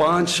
5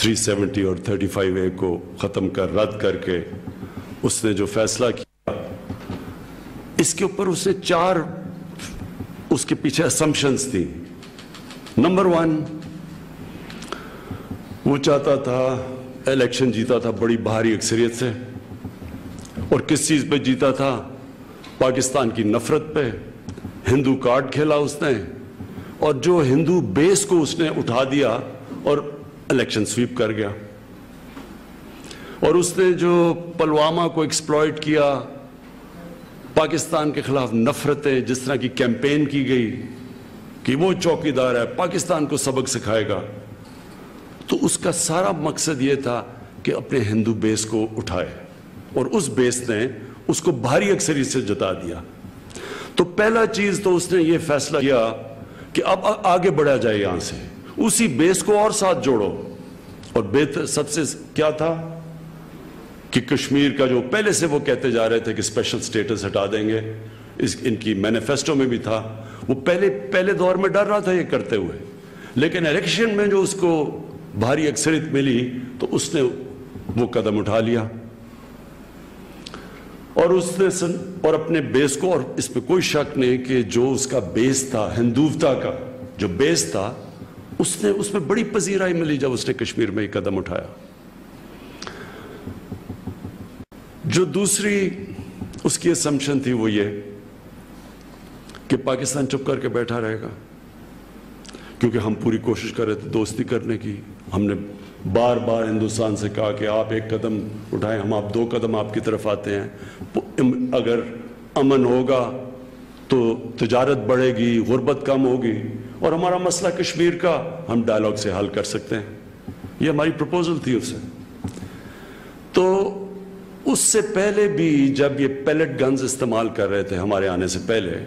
370 اور 35A کو ختم کر رد کر کے اس نے جو فیصلہ کیا، اس کے اوپر اس نے 4 اس کے پیچھے اسمپشنز تھی۔ نمبر 1، وہ چاہتا تھا الیکشن جیتا تھا بڑی بھاری اکثریت سے، اور کس چیز پہ جیتا تھا؟ پاکستان کی نفرت پہ۔ ہندو کارڈ کھیلا اس نے، اور جو ہندو بیس کو اس نے اٹھا دیا اور الیکشن سویپ کر گیا۔ اور اس نے جو پلوامہ کو ایکسپلائٹ کیا، پاکستان کے خلاف نفرتیں جس طرح کی کیمپین کی گئی کہ وہ چوکیدار ہے، پاکستان کو سبق سکھائے گا، تو اس کا سارا مقصد یہ تھا کہ اپنے ہندو بیس کو اٹھائے، اور اس بیس نے اس کو بھاری اکثریت سے جتا دیا۔ تو پہلا چیز تو اس نے یہ فیصلہ کیا کہ اب آگے بڑھا جائے یہاں سے، اسی بیس کو اور ساتھ جوڑو۔ اور سب سے کیا تھا کہ کشمیر کا جو پہلے سے وہ کہتے جا رہے تھے کہ اسپیشل سٹیٹس ہٹا دیں گے، ان کی مینیفیسٹو میں بھی تھا، وہ پہلے دور میں ڈر رہا تھا یہ کرتے ہوئے، لیکن الیکشن میں جو اس کو بھاری اکثریت ملی تو اس نے وہ قدم اٹھا لیا، اور اس نے اور اپنے بیس کو، اور اس پہ کوئی شک نہیں کہ جو اس کا بیس تھا، ہندوتا کا جو بیس تھا، اس میں بڑی پذیرائی ملی جب اس نے کشمیر میں یہ قدم اٹھایا۔ جو دوسری اس کی اسمپشن تھی وہ یہ کہ پاکستان چپ کر کے بیٹھا رہے گا، کیونکہ ہم پوری کوشش کر رہے تھے دوستی کرنے کی۔ ہم نے بار بار ہندوستان سے کہا کہ آپ 1 قدم اٹھائیں، ہم 2 قدم آپ کی طرف آتے ہیں، اگر امن ہوگا تو تجارت بڑھے گی، غربت کم ہوگی، اور ہمارا مسئلہ کشمیر کا ہم ڈائلاگ سے حل کر سکتے ہیں۔ یہ ہماری پروپوزل تھی اس سے۔ تو اس سے پہلے بھی جب یہ پیلٹ گنز استعمال کر رہے تھے ہمارے آنے سے پہلے،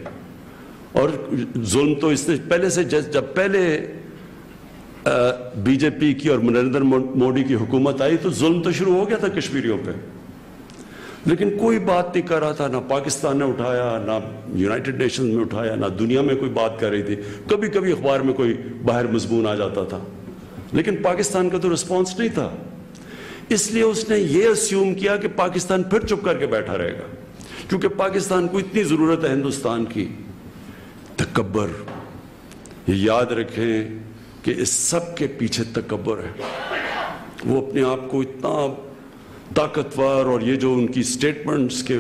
اور ظلم تو اس نے پہلے سے، جب پہلے بی جے پی کی اور نریندر موڈی کی حکومت آئی تو ظلم تو شروع ہو گیا تھا کشمیریوں پہ، لیکن کوئی بات نہیں کر رہا تھا، نہ پاکستان نے اٹھایا، نہ یونائٹڈ نیشنز میں اٹھایا، نہ دنیا میں کوئی بات کر رہی تھی۔ کبھی کبھی اخبار میں کوئی باہر مضمون آ جاتا تھا، لیکن پاکستان کا تو رسپانس نہیں تھا۔ اس لیے اس نے یہ اسیوم کیا کہ پاکستان پھر چپ کر کے بیٹھا رہے گا، کیونکہ پاکستان کو اتنی ضرورت ہے ہندوستان کی۔ تکبر، یہ یاد رکھیں کہ اس سب کے پیچھے تکبر ہے۔ وہ اپنے آپ کو اتنا طاقتور، اور یہ جو ان کی سٹیٹمنٹس کے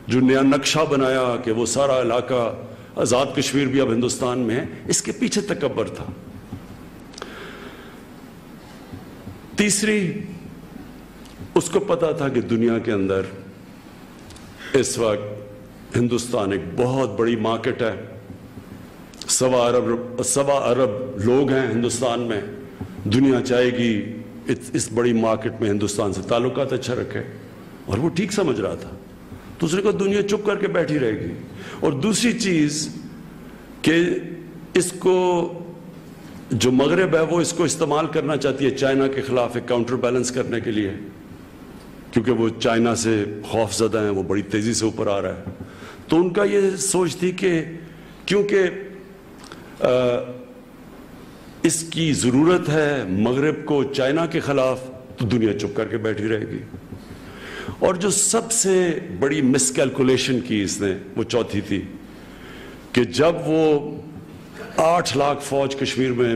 جو نیا نقشہ بنایا کہ وہ سارا علاقہ آزاد کشمیر بھی اب ہندوستان میں ہے، اس کے پیچھے تکبر تھا۔ تیسری، اس کو پتا تھا کہ دنیا کے اندر اس وقت ہندوستان ایک بہت بڑی مارکیٹ ہے، 1.25 ارب لوگ ہیں ہندوستان میں، دنیا چاہے گی اس بڑی مارکیٹ میں ہندوستان سے تعلقات اچھا رکھے، اور وہ ٹھیک سمجھ رہا تھا۔ دوسرے کو دنیا چپ کر کے بیٹھی رہے گی۔ اور دوسری چیز کہ اس کو جو مغرب ہے وہ اس کو استعمال کرنا چاہتی ہے چائنا کے خلاف ایک کاؤنٹر بیلنس کرنے کے لیے، کیونکہ وہ چائنا سے خوف زدہ ہیں، وہ بڑی تیزی سے اوپر آ رہا ہے۔ تو ان کا یہ سوچ تھی کہ کیونکہ اس کی ضرورت ہے مغرب کو چائنا کے خلاف، تو دنیا چپ کر کے بیٹھی رہے گی۔ اور جو سب سے بڑی مس کیلکولیشن کی اس نے، وہ چوتھی تھی کہ جب وہ 8 لاکھ فوج کشمیر میں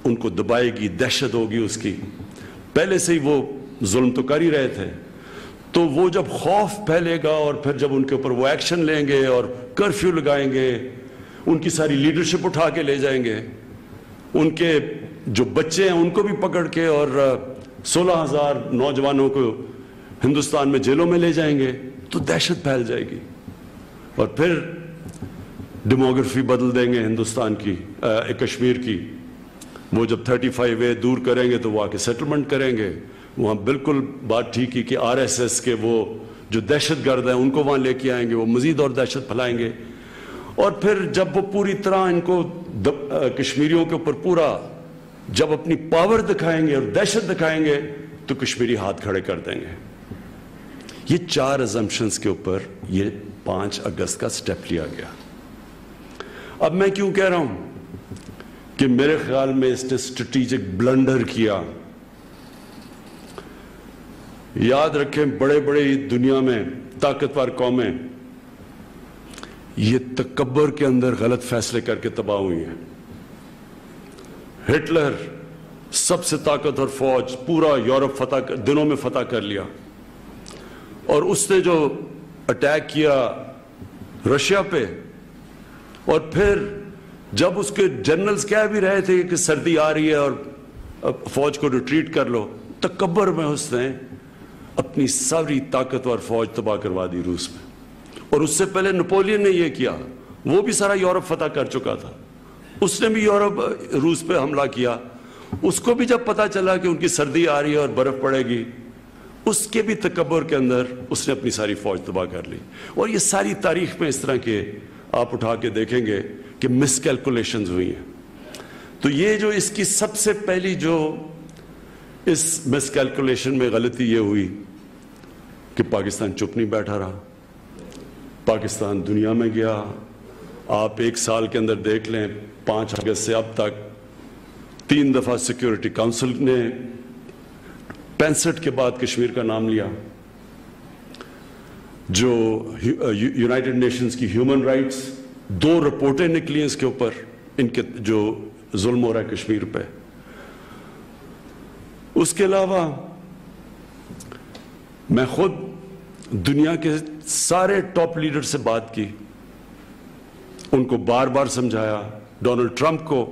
ان کو دبائے گی، دہشت ہوگی اس کی، پہلے سے ہی وہ ظلم تو کر ہی رہے تھے، تو وہ جب خوف پھیلے گا اور پھر جب ان کے اوپر وہ ایکشن لیں گے اور کرفیو لگائیں گے، ان کی ساری لیڈرشپ اٹھا کے لے جائیں گے، ان کے جو بچے ہیں ان کو بھی پکڑ کے، اور 16,000 نوجوانوں کو ہندوستان میں جیلوں میں لے جائیں گے، تو دہشت پھیل جائے گی، اور پھر ڈیموگرافی بدل دیں گے ہندوستان کی، کشمیر کی۔ وہ جب 35A دور کریں گے تو وہ آ کے سیٹلمنٹ کریں گے، وہاں بالکل بات ٹھیک ہی کہ RSS کے وہ جو دہشت گرد ہیں ان کو وہاں لے کے آئیں گے، وہ مزید اور دہشت پھیلائیں گے، اور پھر جب وہ پوری طرح ان کو کشمیریوں کے اوپر پورا جب اپنی پاور دکھائیں گے اور دہشت دکھائیں گے تو کشمیری ہاتھ کھڑے کر دیں گے۔ یہ 4 assumptions کے اوپر یہ 5 اگست کا سٹیپ لیا گیا۔ اب میں کیوں کہہ رہا ہوں کہ میرے خیال میں اس نے اسٹریٹجک بلنڈر کیا یاد رکھیں بڑے بڑے دنیا میں طاقتور قومیں یہ تکبر کے اندر غلط فیصلے کر کے تباہ ہوئی ہیں. ہٹلر سب سے طاقتور فوج پورا یورپ دنوں میں فتح کر لیا, اور اس نے جو اٹیک کیا رشیا پہ, اور پھر جب اس کے جنرلز کہہ بھی رہے تھے کہ سردی آ رہی ہے اور فوج کو ریٹریٹ کر لو, تکبر میں اس نے اپنی ساری طاقتور فوج تباہ کروا دی روس میں. اور اس سے پہلے نپولین نے یہ کیا, وہ بھی سارا یورپ فتح کر چکا تھا, اس نے بھی روس پہ حملہ کیا. اس کو بھی جب پتا چلا کہ ان کی سردی آ رہی ہے اور برف پڑے گی, اس کے بھی تکبر کے اندر اس نے اپنی ساری فوج تباہ کر لی. اور یہ ساری تاریخ میں اس طرح کے آپ اٹھا کے دیکھیں گے کہ مس کیلکولیشنز ہوئی ہیں. تو یہ جو اس کی سب سے پہلی جو اس مس کیلکولیشن میں غلطی یہ ہوئی کہ پاکستان چپ نہیں بیٹھا رہا, پاکستان دنیا میں گیا. آپ ایک سال کے اندر دیکھ لیں 5 اگست سے اب تک 3 دفعہ سیکیورٹی کونسل نے 65 کے بعد کشمیر کا نام لیا. جو یونائٹڈ نیشنز کی ہیومن رائٹس 2 رپورٹیں نکلی ہیں اس کے اوپر, ان کے جو ظلم ہو رہا ہے کشمیر پہ. اس کے علاوہ میں خود دنیا کے سارے ٹاپ لیڈر سے بات کی, ان کو بار بار سمجھایا. ڈونلڈ ٹرمپ کو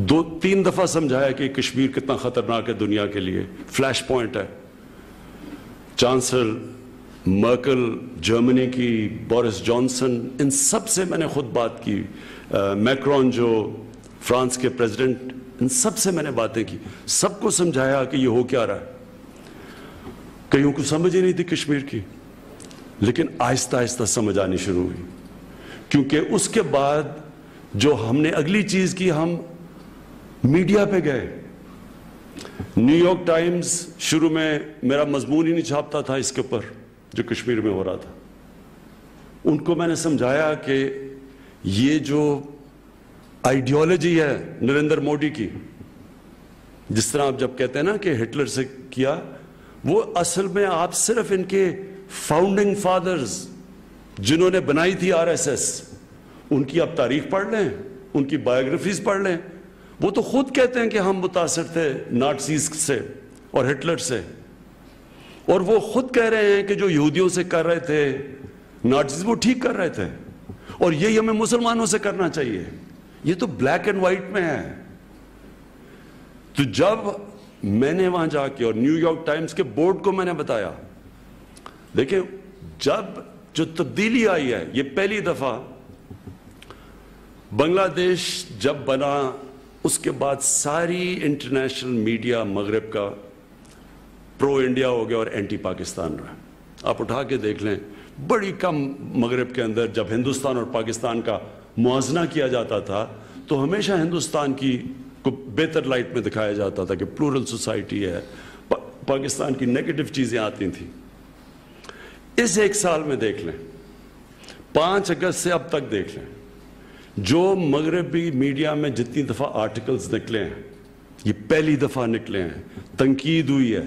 2-3 دفعہ سمجھایا کہ کشمیر کتنا خطرناک ہے دنیا کے لیے, فلیش پوائنٹ ہے. چانسلر مرکل جرمنی کی, بورس جانسن, ان سب سے میں نے خود بات کی. میکرون جو فرانس کے پریزیڈنٹ, ان سب سے میں نے باتیں کی, سب کو سمجھایا کہ یہ ہو کیا رہا ہے. کئیوں کو سمجھ ہی نہیں تھی کشمیر کی, لیکن آہستہ آہستہ سمجھ آنی شروع ہوئی. کیونکہ اس کے بعد جو ہم نے اگلی چیز کی, ہم میڈیا پہ گئے. نیو یارک ٹائمز شروع میں میرا مضمون ہی نہیں چھاپتا تھا اس کے اوپر جو کشمیر میں ہو رہا تھا. ان کو میں نے سمجھایا کہ یہ جو آئیڈیالوجی ہے نریندر مودی کی, جس طرح آپ جب کہتے ہیں نا کہ ہٹلر سے کیا, وہ اصل میں آپ صرف ان کے فاؤنڈنگ فادرز جنہوں نے بنائی تھی RSS, ان کی آپ تاریخ پڑھ لیں, ان کی بایوگرافیز پڑھ لیں. وہ تو خود کہتے ہیں کہ ہم متاثر تھے نازیز سے اور ہٹلر سے, اور وہ خود کہہ رہے ہیں کہ جو یہودیوں سے کر رہے تھے نازیز وہ ٹھیک کر رہے تھے, اور یہی ہمیں مسلمانوں سے کرنا چاہیے. یہ تو بلیک اینڈ وائٹ میں ہے. تو جب میں نے وہاں جا کے اور نیو یارک ٹائمز کے بورڈ کو میں نے بتایا, دیکھیں جب جو تبدیلی آئی ہے, یہ پہلی دفعہ بنگلہ دیش جب بنا, اس کے بعد ساری انٹرنیشنل میڈیا مغرب کا پرو انڈیا ہو گیا اور اینٹی پاکستان رہا. آپ اٹھا کے دیکھ لیں, بڑی کم مغرب کے اندر جب ہندوستان اور پاکستان کا موازنہ کیا جاتا تھا تو ہمیشہ ہندوستان کی کو بہتر لائٹ میں دکھایا جاتا تھا کہ پلورل سوسائٹی ہے, پاکستان کی نیگیٹو چیزیں آتی تھیں. اس 1 سال میں دیکھ لیں, 5 اگست سے اب تک دیکھ لیں, جو مغربی میڈیا میں جتنی دفعہ آرٹیکلز نکلے ہیں, یہ پہلی دفعہ نکلے ہیں. تنقید ہوئی ہے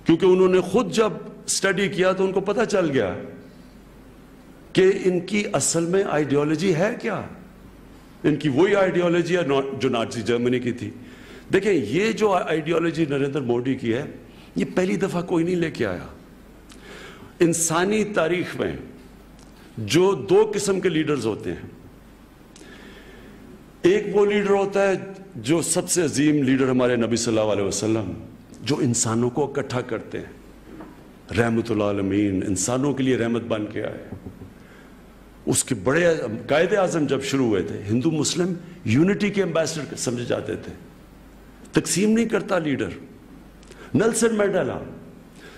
کیونکہ انہوں نے خود جب سٹڈی کیا تو ان کو پتہ چل گیا کہ ان کی اصل میں آئیڈیالوجی ہے کیا. ان کی وہی آئیڈیالوجی ہے جو نازی جرمنی کی تھی. دیکھیں یہ جو آئیڈیالوجی نریندر مودی کی ہے, یہ پہلی دفعہ کوئی نہیں لے کے آیا. انسانی تاریخ میں جو 2 قسم کے لیڈرز ہوتے ہیں, ایک وہ لیڈر ہوتا ہے جو سب سے عظیم لیڈر ہمارے نبی صلی اللہ علیہ وسلم, جو انسانوں کو اکٹھا کرتے ہیں, رحمت اللہ عالمین, انسانوں کے لیے رحمت بن کے آئے. اس کے بڑے قائد اعظم جب شروع ہوئے تھے, ہندو مسلم یونٹی کے ایمبیسڈر سمجھے جاتے تھے, تقسیم نہیں کرتا leader. Nelson Mandela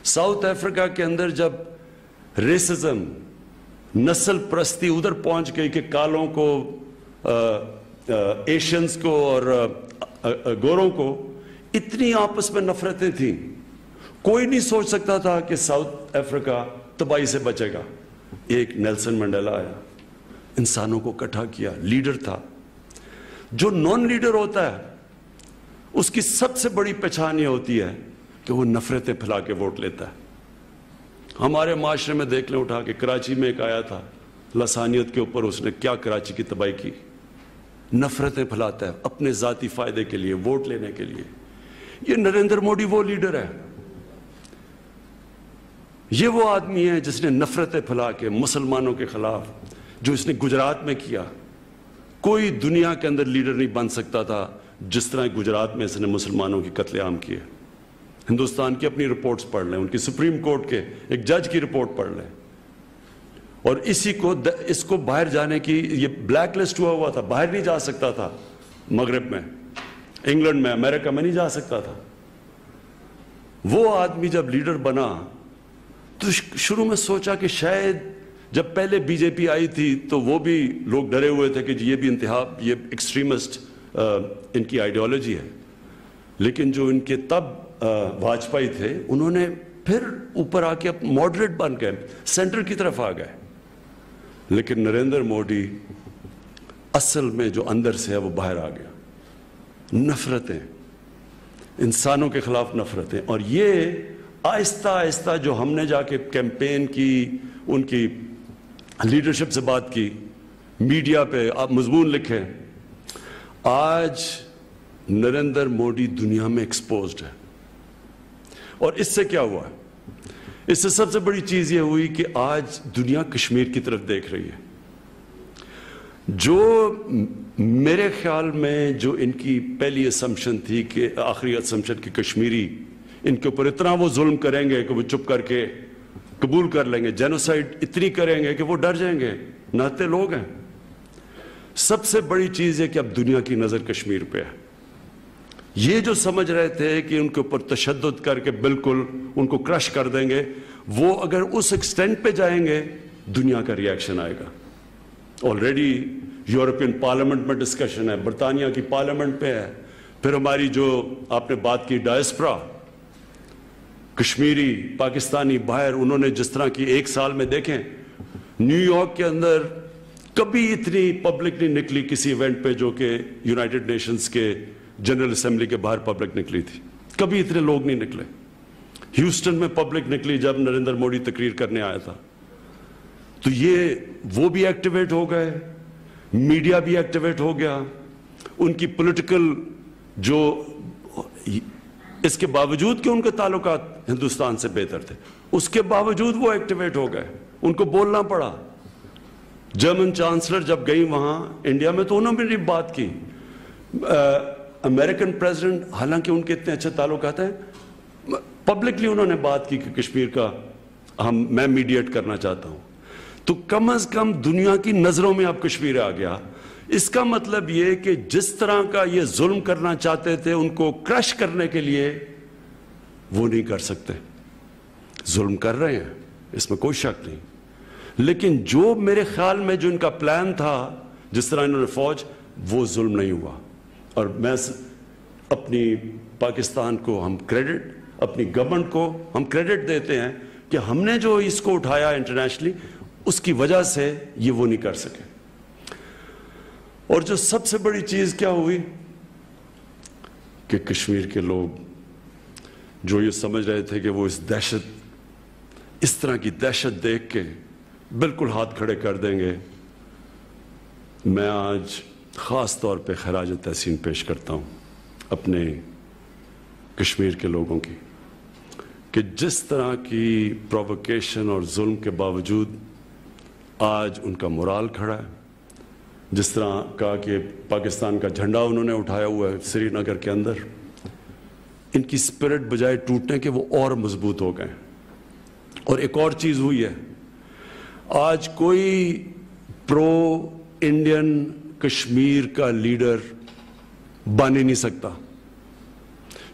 South Africa کے اندر جب ریسزم, نسل پرستی ادھر پہنچ گئی کہ کالوں کو, ایشینز کو اور گوروں کو اتنی آپس میں نفرتیں تھیں, کوئی نہیں سوچ سکتا تھا کہ ساؤتھ افریقہ تباہی سے بچے گا. ایک نیلسن منڈیلا آیا, انسانوں کو اکٹھا کیا, لیڈر تھا. جو نان لیڈر ہوتا ہے اس کی سب سے بڑی پہچان یہ ہوتی ہے کہ وہ نفرتیں پھیلا کے ووٹ لیتا ہے. ہمارے معاشرے میں دیکھ لیں اٹھا کے, کراچی میں ایک آیا تھا, لسانیت کے اوپر اس نے کیا کراچی کی تباہی کی. نفرتیں پھیلاتا ہے اپنے ذاتی فائدے کے لیے, ووٹ لینے کے لیے. یہ نریندر موڈی وہ لیڈر ہے, یہ وہ آدمی ہے جس نے نفرتیں پھیلا کے مسلمانوں کے خلاف, جو اس نے گجرات میں کیا. کوئی دنیا کے اندر لیڈر نہیں بن سکتا تھا جس طرح گجرات میں اس نے مسلمانوں کی قتل عام کیے. ہندوستان کی اپنی رپورٹس پڑھ لیں, ان کی سپریم کورٹ کے ایک جج کی رپورٹ پڑھ لیں, اور اس کو باہر جانے کی, یہ بلیک لسٹ ہوا تھا, باہر نہیں جا سکتا تھا. مغرب میں, انگلینڈ میں, امریکہ میں نہیں جا سکتا تھا. وہ آدمی جب لیڈر بنا تو شروع میں سوچا کہ شاید, جب پہلے بی جے پی آئی تھی تو وہ بھی لوگ ڈرے ہوئے تھے کہ یہ بھی یہ ایکسٹریمسٹ ان کی آئیڈیالوجی ہے. لیکن جو ان کے تب واجپئی تھے, انہوں نے پھر اوپر آ کے ماڈریٹ بن گئے, سینٹر کی طرف آ گئے. لیکن نریندر موڈی اصل میں جو اندر سے ہے وہ باہر آ گیا. نفرتیں, انسانوں کے خلاف نفرتیں. اور یہ آہستہ آہستہ جو ہم نے جا کے کیمپین کی, ان کی لیڈرشپ سے بات کی, میڈیا پہ آپ مضمون لکھیں, آج نریندر موڈی دنیا میں ایکسپوزڈ ہے. اور اس سے کیا ہوا ہے؟ اس سے سب سے بڑی چیز یہ ہوئی کہ آج دنیا کشمیر کی طرف دیکھ رہی ہے. جو میرے خیال میں جو ان کی پہلی اسمپشن تھی, کہ آخری اسمپشن کی کشمیری ان کے اوپر اتنا وہ ظلم کریں گے کہ وہ چپ کر کے قبول کر لیں گے, جینوسائیڈ اتنی کریں گے کہ وہ ڈر جائیں گے, نہتے لوگ ہیں. سب سے بڑی چیز ہے کہ اب دنیا کی نظر کشمیر پہ ہے. یہ جو سمجھ رہے تھے کہ ان کے اوپر تشدد کر کے بالکل ان کو کرش کر دیں گے, وہ اگر اس ایکسٹینٹ پہ جائیں گے دنیا کا ری ایکشن آئے گا. آلریڈی یورپین پارلیمنٹ میں ڈسکشن ہے, برطانیہ کی پارلیمنٹ پہ ہے. پھر ہماری جو آپ نے بات کی ڈائسپرا, کشمیری پاکستانی باہر, انہوں نے جس طرح کی ایک سال میں دیکھیں, نیو یارک کے اندر کبھی اتنی پبلک نہیں نکلی کسی ایونٹ پہ جو کہ یونائٹڈ نیشنز کے جنرل اسمبلی کے باہر پبلک نکلی تھی. کبھی اتنے لوگ نہیں نکلے. ہیوسٹن میں پبلک نکلی جب نریندر موڈی تقریر کرنے آیا تھا. تو یہ وہ بھی ایکٹیویٹ ہو گئے, میڈیا بھی ایکٹیویٹ ہو گیا. ان کی پولیٹیکل جو, اس کے باوجود کہ ان کے تعلقات ہندوستان سے بہتر تھے, اس کے باوجود وہ ایکٹیویٹ ہو گئے. ان کو بولنا پڑا. جرمن چانسلر جب گئی وہاں انڈیا میں تو انہوں نے بھی بات کی. امریکن پریزیڈنٹ, حالانکہ ان کے اتنے اچھے تعلقات ہیں, پبلکلی انہوں نے بات کی کہ کشمیر کا میں میڈیٹ کرنا چاہتا ہوں. تو کم از کم دنیا کی نظروں میں اب کشمیر آ گیا. اس کا مطلب یہ کہ جس طرح کا یہ ظلم کرنا چاہتے تھے ان کو کرش کرنے کے لیے, وہ نہیں کر سکتے. ظلم کر رہے ہیں, اس میں کوئی شک نہیں, لیکن جو میرے خیال میں جو ان کا پلان تھا, جس طرح انہوں نے فوج, وہ ظلم نہیں ہوا. اور میں اپنی پاکستان کو ہم کریڈٹ, اپنی گورنمنٹ کو ہم کریڈٹ دیتے ہیں کہ ہم نے جو اس کو اٹھایا انٹرنیشنلی, اس کی وجہ سے یہ وہ نہیں کر سکے. اور جو سب سے بڑی چیز کیا ہوئی کہ کشمیر کے لوگ جو یہ سمجھ رہے تھے کہ وہ اس طرح کی دہشت دیکھ کے بالکل ہاتھ کھڑے کر دیں گے. میں آج خاص طور پہ خراج تحسین پیش کرتا ہوں اپنے کشمیر کے لوگوں کی, کہ جس طرح کی پرووکیشن اور ظلم کے باوجود آج ان کا مورال کھڑا ہے. جس طرح کہا کہ پاکستان کا جھنڈا انہوں نے اٹھایا ہوا ہے سری نگر کے اندر, ان کی اسپرٹ بجائے ٹوٹنے کے وہ اور مضبوط ہو گئے. اور ایک اور چیز ہوئی ہے, آج کوئی پرو انڈین کشمیر کا لیڈر بن ہی نہیں سکتا.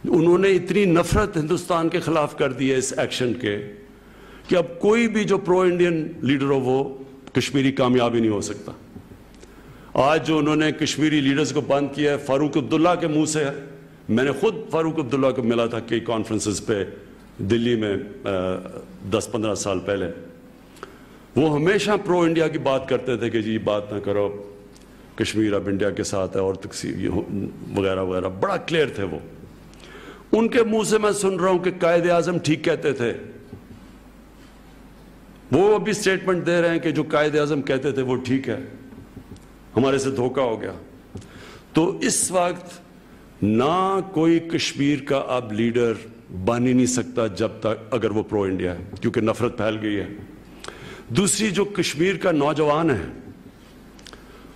انہوں نے اتنی نفرت ہندوستان کے خلاف کر دی ہے اس ایکشن کے, کہ اب کوئی بھی جو پرو انڈین لیڈر ہو وہ کشمیری کامیاب ہی نہیں ہو سکتا. آج جو انہوں نے کشمیری لیڈرز کو بند کیا ہے, فاروق عبداللہ کے منہ سے ہے. میں نے خود فاروق عبداللہ کو ملا تھا کئی کانفرنسز پہ دلی میں 10-15 سال پہلے. وہ ہمیشہ پرو انڈیا کی بات کرتے تھے کہ جی بات نہ کرو, کشمیر اب انڈیا کے ساتھ ہے اور تقسیم وغیرہ وغیرہ, بڑا کلیئر تھے وہ. ان کے منہ سے میں سن رہا ہوں کہ قائد اعظم ٹھیک کہتے تھے. وہ ابھی سٹیٹمنٹ دے رہے ہیں کہ جو قائد اعظم کہتے تھے وہ ٹھیک ہے, ہمارے سے دھوکہ ہو گیا. تو اس وقت نہ کوئی کشمیر کا اب لیڈر بن ہی نہیں سکتا جب تک اگر وہ پرو انڈیا ہے, کیونکہ نفرت پھیل گئی ہے. دوسری, جو کشمیر کا نوجوان ہے,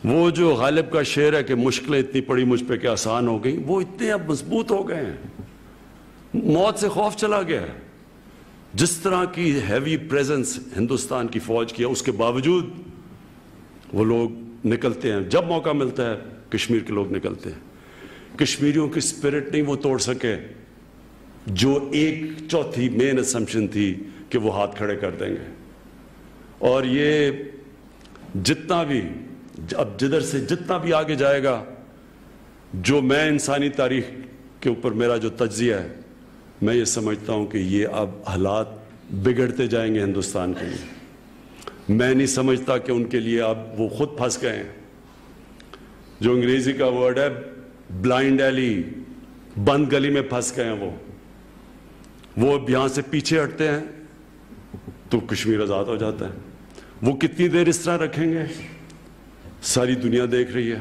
وہ جو غالب کا شعر ہے کہ مشکلیں اتنی پڑی مجھ پہ کہ آسان ہو گئی, وہ اتنے اب مضبوط ہو گئے ہیں, موت سے خوف چلا گیا ہے. جس طرح کی ہیوی پریزنس ہندوستان کی فوج کی ہے, اس کے باوجود وہ لوگ نکلتے ہیں. جب موقع ملتا ہے کشمیر کے لوگ نکلتے ہیں. کشمیریوں کی اسپرٹ نہیں وہ توڑ سکے جو 1/4 مین اسمپشن تھی کہ وہ ہاتھ کھڑے کر دیں گے. اور یہ جتنا بھی اب جدھر سے جتنا بھی آگے جائے گا, جو میں انسانی تاریخ کے اوپر میرا جو تجزیہ ہے, میں یہ سمجھتا ہوں کہ یہ اب حالات بگڑتے جائیں گے ہندوستان کے لیے. میں نہیں سمجھتا کہ ان کے لیے اب وہ خود پھنس گئے ہیں. جو انگریزی کا ورڈ ہے بلائنڈ ایلی, بند گلی میں پھنس گئے ہیں. وہ اب یہاں سے پیچھے ہٹتے ہیں تو کشمیر آزاد ہو جاتا ہے. وہ کتنی دیر اس طرح رکھیں گے ساری دنیا دیکھ رہی ہے.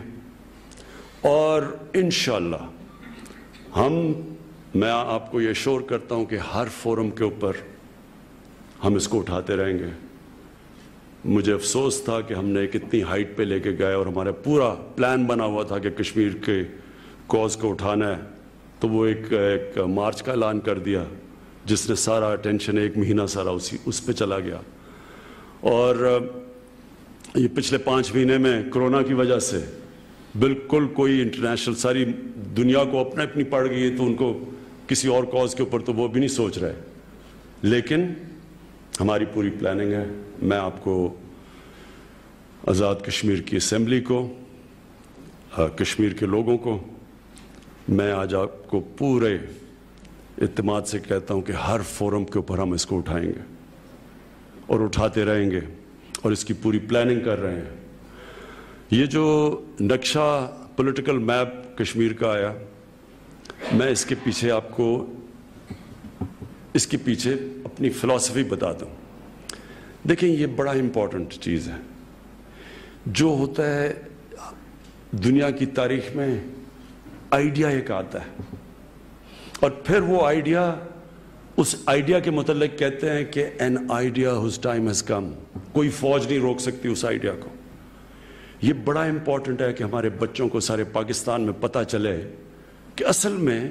اور انشاءاللہ میں آپ کو یہ شور کرتا ہوں کہ ہر فورم کے اوپر ہم اس کو اٹھاتے رہیں گے. مجھے افسوس تھا کہ ہم نے ایک اتنی ہائٹ پہ لے کے گئے اور ہمارا پورا پلان بنا ہوا تھا کہ کشمیر کے کوز کو اٹھانا ہے, تو وہ ایک مارچ کا اعلان کر دیا جس نے سارا اٹینشن 1 مہینہ سارا اس پہ چلا گیا. اور یہ پچھلے 5 مہینے میں کرونا کی وجہ سے بالکل کوئی انٹرنیشنل, ساری دنیا کو اپنی پڑ گئی ہے, تو ان کو کسی اور کاز کے اوپر تو وہ بھی نہیں سوچ رہے. لیکن ہماری پوری پلاننگ ہے. میں آپ کو آزاد کشمیر کی اسمبلی کو, کشمیر کے لوگوں کو, میں آج آپ کو پورے اعتماد سے کہتا ہوں کہ ہر فورم کے اوپر ہم اس کو اٹھائیں گے اور اٹھاتے رہیں گے, اور اس کی پوری پلاننگ کر رہے ہیں. یہ جو نقشہ پولیٹیکل میپ کشمیر کا آیا, میں اس کے پیچھے آپ کو اس کے پیچھے اپنی فلسفی بتا دوں. دیکھیں, یہ بڑا امپورٹنٹ چیز ہے. جو ہوتا ہے دنیا کی تاریخ میں, آئیڈیا ایک آتا ہے اور پھر وہ آئیڈیا, اس آئیڈیا کے متعلق کہتے ہیں کہ an idea whose time has come. کوئی فوج نہیں روک سکتی اس آئیڈیا کو. یہ بڑا امپورٹنٹ ہے کہ ہمارے بچوں کو سارے پاکستان میں پتہ چلے کہ اصل میں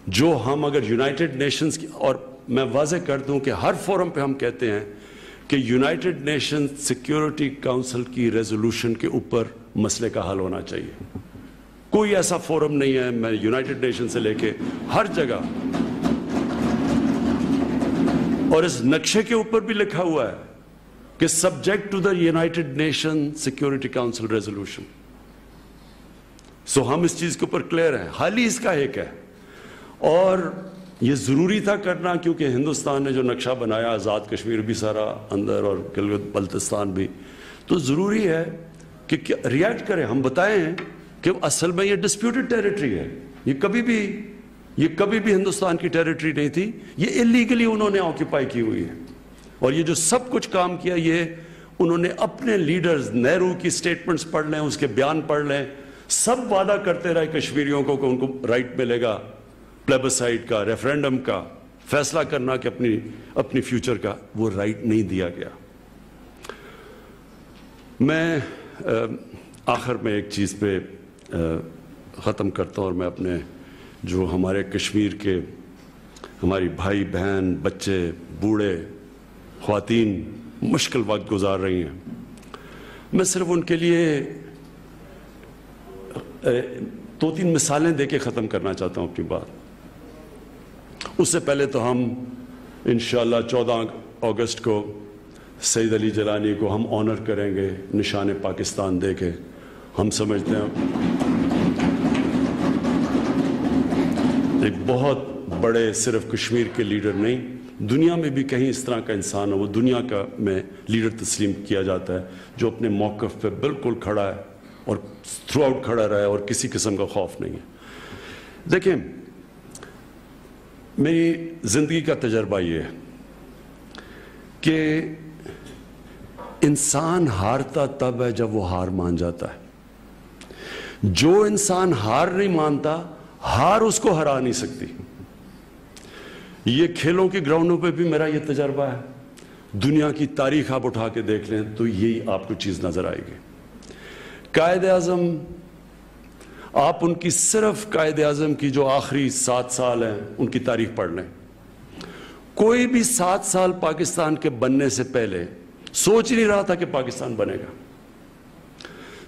جو ہم اگر یونائٹڈ نیشنز کی, اور میں واضح کر دوں کہ ہر فورم پہ ہم کہتے ہیں کہ یونائٹڈ نیشنز سیکیورٹی کاؤنسل کی ریزولوشن کے اوپر مسئلے کا حل ہونا چاہیے. کوئی ایسا فورم نہیں ہے, میں یونائٹڈ نیشن سے لے کے ہر جگہ, اور اس نقشے کے اوپر بھی لکھا ہوا ہے کہ subject to the United Nation Security Council resolution. So ہم اس چیز کے اوپر کلیئر ہیں. حال ہی اس کا ایک ہے, اور یہ ضروری تھا کرنا, کیونکہ ہندوستان نے جو نقشہ بنایا, آزاد کشمیر بھی سارا اندر اور گلگت بلتستان بھی, تو ضروری ہے کہ ریئیکٹ کریں. ہم بتائیں کہ اصل میں یہ ڈسپیوٹڈ ٹیریٹری ہے, یہ کبھی بھی ہندوستان کی ٹیریٹری نہیں تھی, یہ اللیگلی انہوں نے آکیپائی کی ہوئی ہے. اور یہ جو سب کچھ کام کیا, یہ انہوں نے اپنے لیڈرز, نہرو کی سٹیٹمنٹس پڑھ لیں, اس کے بیان پڑھ لیں, سب وعدہ کرتے رہے کشمیریوں کو کہ ان کو رائٹ ملے گا پلیبسائٹ کا, ریفرینڈم کا, فیصلہ کرنا کہ اپنی فیوچر کا. وہ رائٹ نہیں دیا گیا. میں آخر میں ایک چیز پہ ختم کرتا ہوں, اور میں اپنے جو ہمارے کشمیر کے ہماری بھائی بہن, بچے, بوڑھے, خواتین مشکل وقت گزار رہی ہیں, میں صرف ان کے لیے 2-3 مثالیں دے کے ختم کرنا چاہتا ہوں اپنی بات. اس سے پہلے تو ہم انشاءاللہ 14 اگست کو سید علی جیلانی کو ہم آنر کریں گے نشان پاکستان دے کے. ہم سمجھتے ہیں ایک بہت بڑے صرف کشمیر کے لیڈر نہیں, دنیا میں بھی کہیں اس طرح کا انسان ہو, وہ دنیا کا میں لیڈر تسلیم کیا جاتا ہے جو اپنے موقف پہ بالکل کھڑا ہے اور تھرو آؤٹ کھڑا رہا ہے اور کسی قسم کا خوف نہیں ہے. دیکھیں, میری زندگی کا تجربہ یہ ہے کہ انسان ہارتا تب ہے جب وہ ہار مان جاتا ہے. جو انسان ہار نہیں مانتا، ہار اس کو ہرا نہیں سکتی. یہ کھیلوں کے گراؤنڈوں پہ بھی میرا یہ تجربہ ہے. دنیا کی تاریخ آپ اٹھا کے دیکھ لیں تو یہی آپ کو چیز نظر آئے گی. قائد اعظم، آپ ان کی صرف قائد اعظم کی جو آخری 7 سال ہیں ان کی تاریخ پڑھ لیں. کوئی بھی 7 سال پاکستان کے بننے سے پہلے سوچ نہیں رہا تھا کہ پاکستان بنے گا.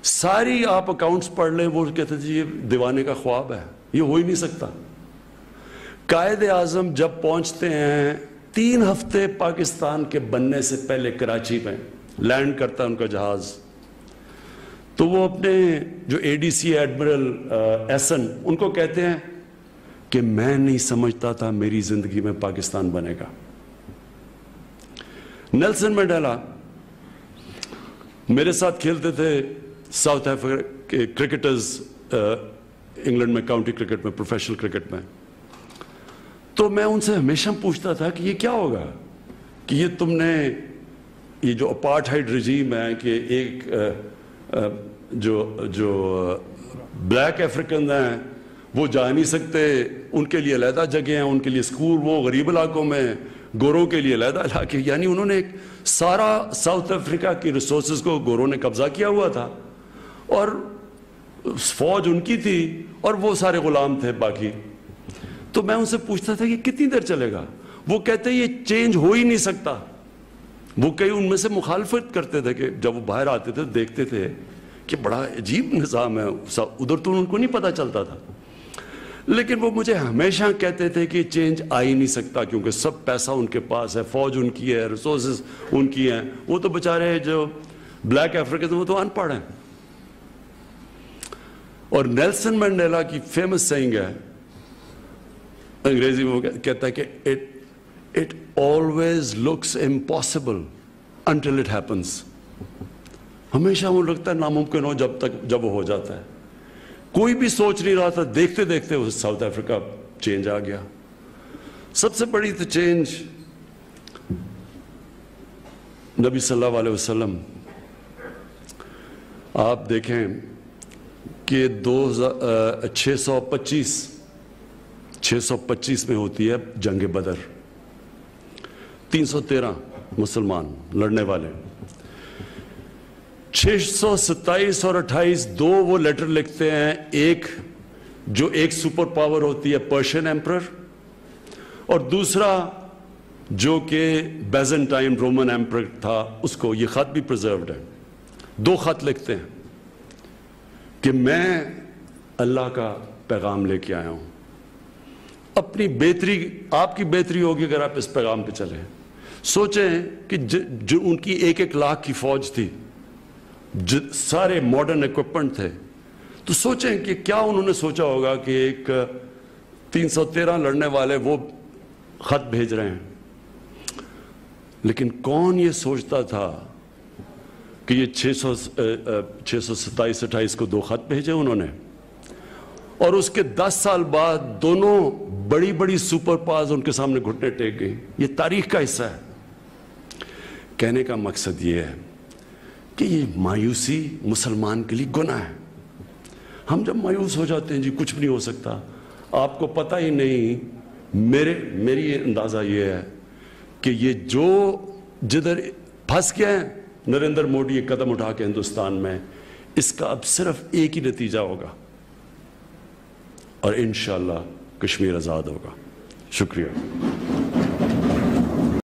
ساری آپ اکاؤنٹس پڑھ لیں، وہ کہتے تھے یہ دیوانے کا خواب ہے، یہ ہو ہی نہیں سکتا. قائد اعظم جب پہنچتے ہیں 3 ہفتے پاکستان کے بننے سے پہلے کراچی میں لینڈ کرتا ہے ان کا جہاز، تو وہ اپنے جو اے ڈی سی ایڈمرل ایسن ان کو کہتے ہیں کہ میں نہیں سمجھتا تھا میری زندگی میں پاکستان بنے گا. نیلسن منڈیلا میرے ساتھ کھیلتے تھے ساؤتھ افریقہ کے کرکٹرز، انگلینڈ میں کاؤنٹی کرکٹ میں، پروفیشنل کرکٹ میں. تو میں ان سے ہمیشہ پوچھتا تھا کہ یہ کیا ہوگا کہ یہ تم نے یہ جو اپارٹھائیڈ رجیم ہے کہ ایک جو بلیک افریقن ہیں وہ جا نہیں سکتے، ان کے لیے علیحدہ جگہ ہیں، ان کے لیے اسکول، وہ غریب علاقوں میں، گوروں کے لیے علیحدہ علاقے. یعنی انہوں نے ایک سارا ساؤتھ افریقہ کی ریسورسز کو گوروں نے قبضہ کیا ہوا تھا، اور فوج ان کی تھی اور وہ سارے غلام تھے باقی. تو میں ان سے پوچھتا تھا کہ کتنی دیر چلے گا؟ وہ کہتے ہیں یہ چینج ہو ہی نہیں سکتا. وہ کئی ان میں سے مخالفت کرتے تھے کہ جب وہ باہر آتے تھے دیکھتے تھے کہ بڑا عجیب نظام ہے ادھر، تو ان کو نہیں پتہ چلتا تھا. لیکن وہ مجھے ہمیشہ کہتے تھے کہ چینج آ ہی نہیں سکتا کیونکہ سب پیسہ ان کے پاس ہے، فوج ان کی ہے، ریسورسز ان کی ہیں. وہ تو بیچارے جو بلیک افریقن وہ تو ان پڑھ ہیں. اور نیلسن منڈیلا کی فیمس سینگ ہے، انگریزی میں وہ کہتا ہے کہ it always looks impossible until it happens. ہمیشہ وہ لگتا ہے ناممکن ہو جب وہ ہو جاتا ہے. کوئی بھی سوچ نہیں رہا تھا، دیکھتے دیکھتے وہ ساؤتھ افریقہ چینج آ گیا. سب سے بڑی تو چینج نبی صلی اللہ علیہ وسلم، آپ دیکھیں کہ 625 میں ہوتی ہے جنگ بدر. 313 مسلمان لڑنے والے، 627 اور 28 دو وہ لیٹر لکھتے ہیں. ایک سپر پاور ہوتی ہے پرشین ایمپرر، اور دوسرا جو کہ بیزنٹائن رومن ایمپرر تھا اس کو. یہ خط بھی پرزروڈ ہے. 2 خط لکھتے ہیں کہ میں اللہ کا پیغام لے کے آیا ہوں. اپنی بہتری، آپ کی بہتری ہوگی اگر آپ اس پیغام پہ چلیں. سوچیں کہ جو ان کی 1 لاکھ کی فوج تھی، سارے ماڈرن ایکوپمنٹ تھے، تو سوچیں کہ کیا انہوں نے سوچا ہوگا کہ ایک 313 لڑنے والے وہ خط بھیج رہے ہیں. لیکن کون یہ سوچتا تھا کہ یہ 627-28 کو 2 خط بھیجے انہوں نے، اور اس کے 10 سال بعد دونوں بڑی بڑی سپر پاورز ان کے سامنے گھٹنے ٹیک گئی. یہ تاریخ کا حصہ ہے. کہنے کا مقصد یہ ہے کہ یہ مایوسی مسلمان کے لیے گناہ ہے. ہم جب مایوس ہو جاتے ہیں جی کچھ بھی نہیں ہو سکتا، آپ کو پتہ ہی نہیں. میری اندازہ یہ ہے کہ یہ جو جدھر پھنس گئے ہیں نریندر موڈی ایک قدم اٹھا کے ہندوستان میں، اس کا اب صرف ایک ہی نتیجہ ہوگا، اور انشاءاللہ کشمیر آزاد ہوگا. شکریہ.